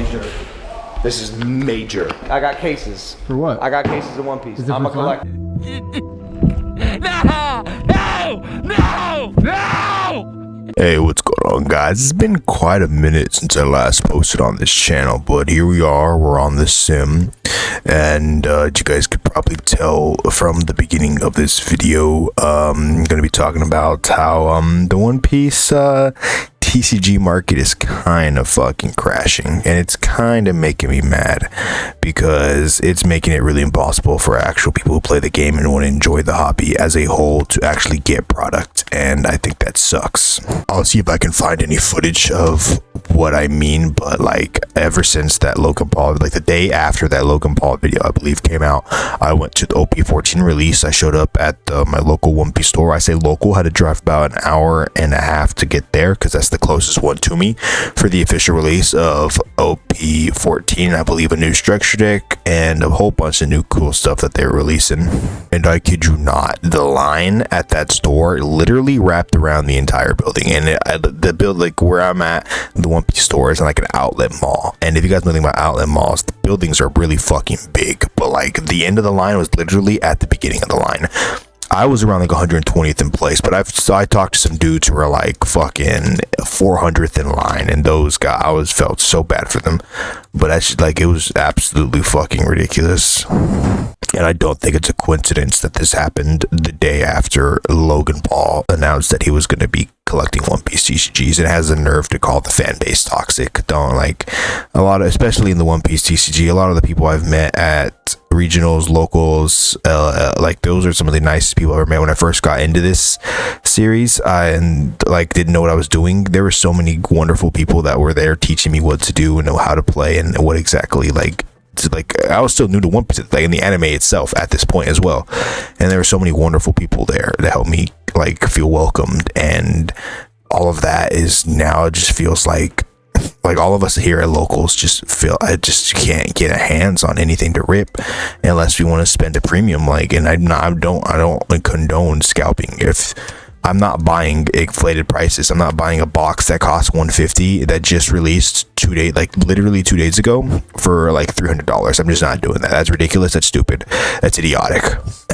major. This is major. I got cases. For what? I got cases of One Piece. I'm a collector. No! Hey, what's going on, guys? It's been quite a minute since I last posted on this channel, but here we are. We're on the sim, and you guys could probably tell from the beginning of this video, I'm gonna be talking about how the One Piece TCG market is kind of fucking crashing, and it's kind of making me mad because it's making it really impossible for actual people who play the game and want to enjoy the hobby as a whole to actually get product, and I think that sucks. I'll see if I can find any footage of what I mean, but like ever since that Logan Paul, like the day after that Logan Paul video I believe came out, I went to the OP14 release. I showed up at my local One Piece store. I say local, had to drive about an hour and a half to get there because that's the closest one to me for the official release of OP14. I believe a new structure deck and a whole bunch of new cool stuff that they're releasing. And I kid you not, the line at that store literally wrapped around the entire building. And the build, like where I'm at, the One Piece store is like an outlet mall. And if you guys know anything about outlet malls, the buildings are really fucking big. But like the end of the line was literally at the beginning of the line. I was around like 120th in place, but I talked to some dudes who were like fucking 400th in line, and those guys, felt so bad for them. But that's like, it was absolutely fucking ridiculous. And I don't think it's a coincidence that this happened the day after Logan Paul announced that he was going to be collecting One Piece TCGs. It has the nerve to call the fan base toxic. Don't like a lot of, especially in the One Piece TCG, a lot of the people I've met at regionals, locals, like those are some of the nicest people I ever met when I first got into this series. And like didn't know what I was doing. There were so many wonderful people that were there teaching me what to do and know how to play and what exactly like I was still new to One Piece, like in the anime itself at this point as well, and there were so many wonderful people there that helped me like feel welcomed, and all of that is now, it just feels like all of us here at locals just feel I just can't get our hands on anything to rip unless we want to spend a premium. Like, and I don't condone scalping. If I'm not buying inflated prices, I'm not buying a box that costs $150 that just released literally 2 days ago for like $300. I'm just not doing that. That's ridiculous. That's stupid. That's idiotic.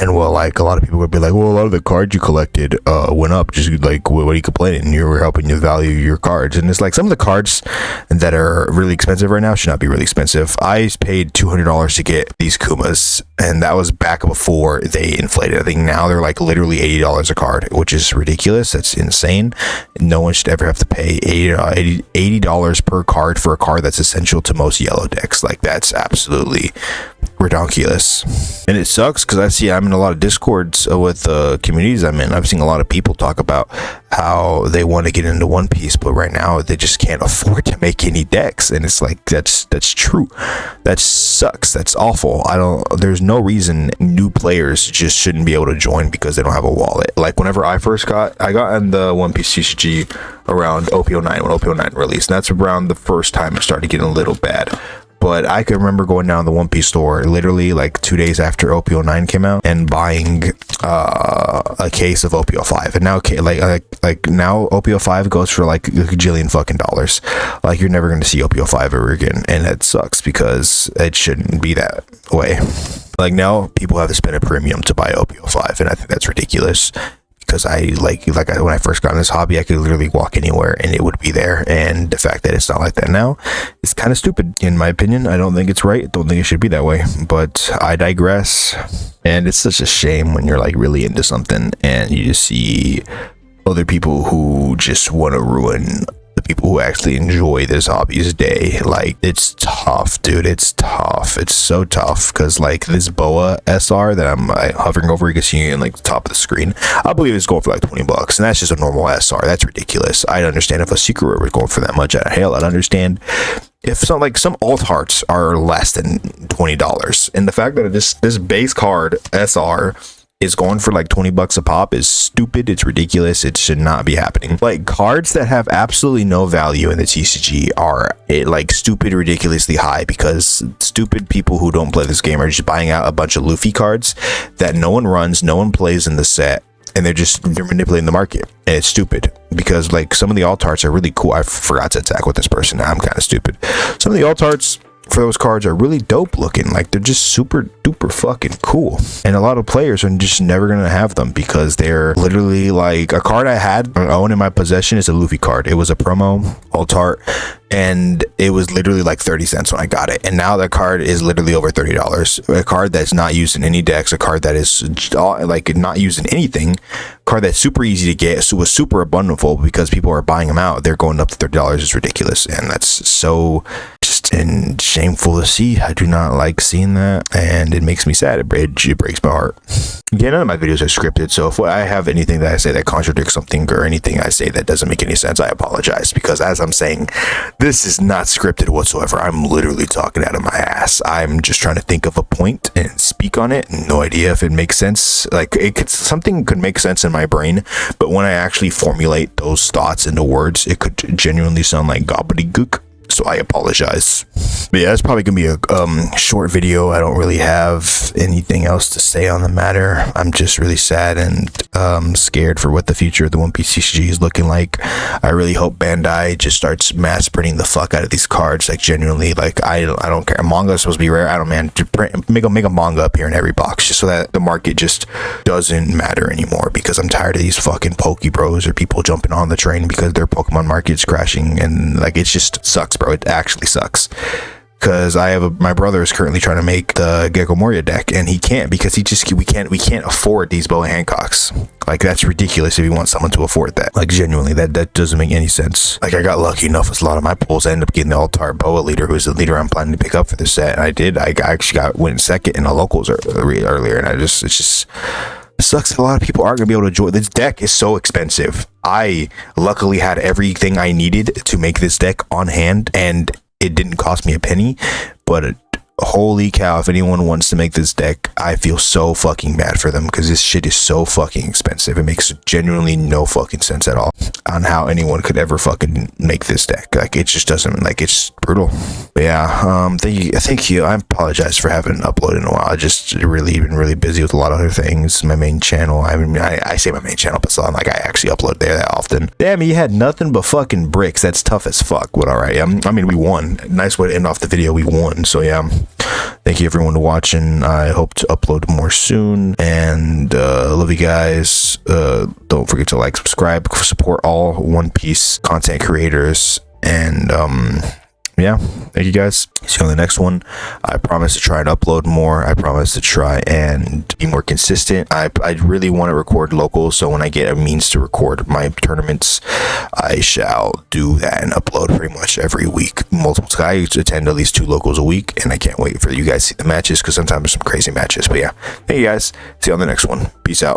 And well, like a lot of people would be like, well, a lot of the cards you collected went up. Just like, what are you complaining? You were helping you value your cards. And it's like some of the cards that are really expensive right now should not be really expensive. I paid $200 to get these Kumas, and that was back before they inflated. I think now they're like literally $80 a card, which is ridiculous. That's insane. No one should ever have to pay $80 per card for a card that's essential to most yellow decks. Like, that's absolutely ridiculous. And it sucks because I'm in a lot of discords with communities I'm in. I've seen a lot of people talk about how they want to get into One Piece, but right now they just can't afford to make any decks. And it's like, that's true. That sucks. That's awful. There's no reason new players just shouldn't be able to join because they don't have a wallet. Like whenever I got in the One Piece TCG around OP09 when OP09 released, and that's around the first time it started getting a little bad. But I could remember going down to the One Piece store literally like 2 days after OP09 came out and buying a case of OP05. And now like now OP05 goes for like a gajillion fucking dollars. Like, you're never going to see OP05 ever again, and it sucks because it shouldn't be that way. Like, now people have to spend a premium to buy OP05, and I think that's ridiculous. Because when I first got in this hobby, I could literally walk anywhere and it would be there. And the fact that it's not like that now is kind of stupid, in my opinion. I don't think it's right. I don't think it should be that way. But I digress. And it's such a shame when you're like really into something and you just see other people who just want to ruin the people who actually enjoy this hobby's day. Like, it's tough, dude. It's tough. It's so tough because like this boa SR that I'm hovering over, you can see in like the top of the screen, I believe it's going for like $20, and that's just a normal SR. That's ridiculous. I'd understand if a secret rare was going for that much. Hell, I'd understand if some alt hearts are less than $20, and the fact that this base card SR is going for like $20 a pop is stupid. It's ridiculous. It should not be happening. Like, cards that have absolutely no value in the TCG are like stupid, ridiculously high, because stupid people who don't play this game are just buying out a bunch of Luffy cards that no one runs, no one plays in the set, and they're manipulating the market, and it's stupid. because like some of the alt arts are really cool. I forgot to attack with this person. I'm kind of stupid. Some of the alt arts for those cards are really dope looking. Like they're just super duper fucking cool, and a lot of players are just never gonna have them because they're literally like a card I had own in my possession is a Luffy card. It was a promo alt art, and it was literally like 30 cents when I got it, and now that card is literally over $30. A card that's not used in any decks, a card that is like not used in anything, card that's super easy to get, so was super abundantful because people are buying them out. They're going up to $30. Is ridiculous, and that's so just and shameful to see. I do not like seeing that, and it makes me sad. It breaks my heart. Yeah, none of my videos are scripted, so if I have anything that I say that contradicts something or anything I say that doesn't make any sense, I apologize, because as I'm saying, this is not scripted whatsoever. I'm literally talking out of my ass. I'm just trying to think of a point and speak on it. No idea if it makes sense. Like something could make sense in my brain, but when I actually formulate those thoughts into words, it could genuinely sound like gobbledygook. So I apologize. But yeah, it's probably gonna be a short video. I don't really have anything else to say on the matter. I'm just really sad and scared for what the future of the One Piece CCG is looking like. I really hope Bandai just starts mass printing the fuck out of these cards. Like genuinely, like I don't care. Manga is supposed to be rare. I don't, man. Make a manga appear in every box just so that the market just doesn't matter anymore. Because I'm tired of these fucking Poke Bros or people jumping on the train because their Pokemon market's crashing, and like it just sucks, bro. It actually sucks. Because my brother is currently trying to make the Gecko Moria deck, and he can't because we can't afford these Boa Hancocks. Like that's ridiculous if you want someone to afford that. Like genuinely, that doesn't make any sense. Like I got lucky enough with a lot of my pulls. I ended up getting the Altar Boa leader, who's the leader I'm planning to pick up for the set, and I did. I actually went second in the locals earlier, and it sucks that a lot of people aren't gonna be able to enjoy. This deck is so expensive. I luckily had everything I needed to make this deck on hand, and it didn't cost me a penny. But holy cow, if anyone wants to make this deck, I feel so fucking bad for them, because this shit is so fucking expensive. It makes genuinely no fucking sense at all on how anyone could ever fucking make this deck. Like it just doesn't, like it's brutal. But yeah, thank you. I apologize for haven't uploaded in a while. I just really been really busy with a lot of other things. My main channel, I say my main channel, but still, I'm like I actually upload there that often. Damn, you had nothing but fucking bricks. That's tough as fuck. But all right, I mean we won. Nice way to end off the video. We won. So yeah. Thank you everyone for watching. I hope to upload more soon, and love you guys. Don't forget to like, subscribe, support all One Piece content creators, and yeah, thank you guys. See you on the next one. I promise to try and upload more. I promise to try and be more consistent. I really want to record locals, so when I get a means to record my tournaments, I shall do that and upload pretty much every week. Multiple times. I attend at least 2 locals a week, and I can't wait for you guys to see the matches, because sometimes there's some crazy matches. But yeah, thank you guys. See you on the next one. Peace out.